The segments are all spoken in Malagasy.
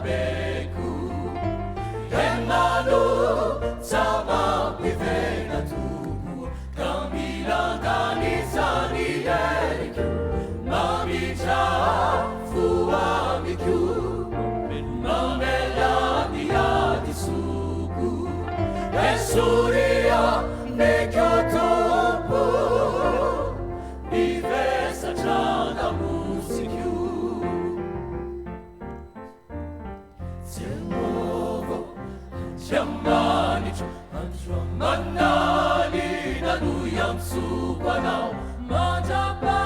beku Emanu sama pivena tubu Kamila kanisani eriku Mamija fuamiku Mamelani adisuku Esuria nekyotopu Ivesa chana musiku Jamanicho Manani Nanuyam Supanao Majapa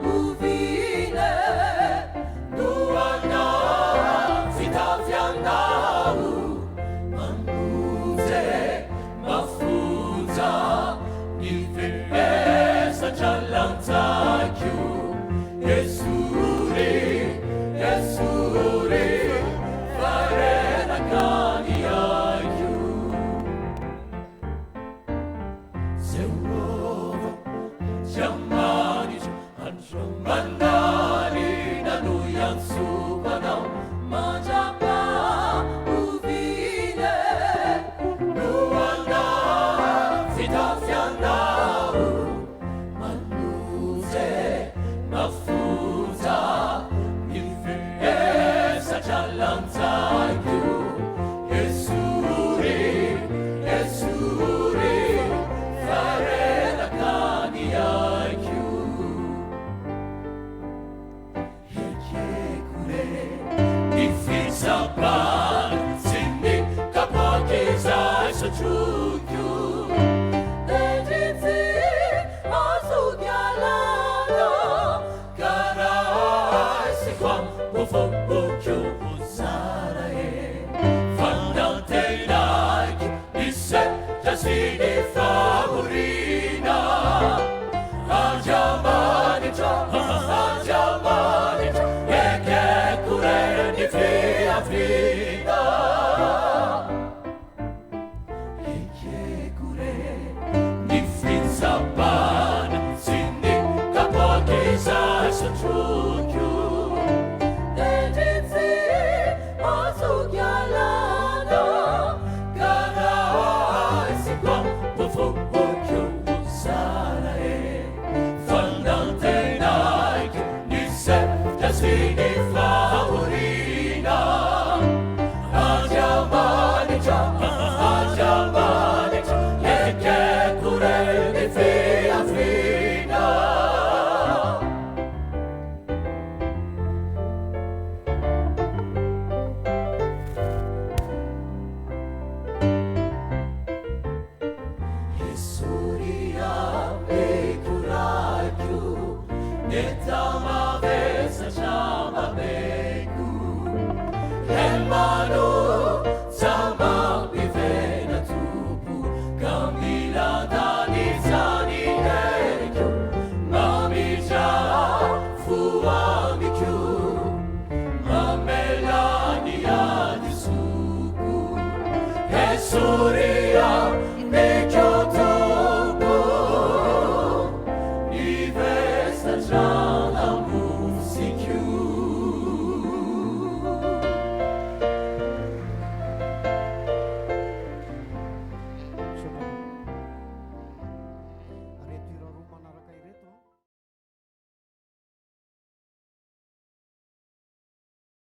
Uvine Nuana Fitafianau Manuze Mafuza Nifesa Chalantaku Yesuri Yesuri Farena Kania Jamanicho Manani Nanuyam Supanao Majapa Uvine Nuana Fitafianau Manuze Mafuza Nifesa Chalantaku Yesuri Yesuri Farena Kaniaku Hekekure Nifitsapan Sini Kapakiza Sachukyu Dejitsi Asugyalana Karai Sikwam Bofokyo Usarae Fandante Nike Isse Jasini Favorina Anjamanicho Anjamanicho Yekekure Nifia Frida Yekekure Nifitsapan Sini Kapakiza Sachukyu Dejitsi Asugyalana Karai Sikwam Bofokyo Usarae Fandante Nike Nisse Jasini Favorina Anjamanicho Anjamanicho Yekekure Nifia Frida Yesuria Ekuraku Netama Vesa Chama Beku Emanu Sama Pivena Tupu Kamila Danizani Erikyo Mamija Fuamiku Mamelani Adisuku Esuri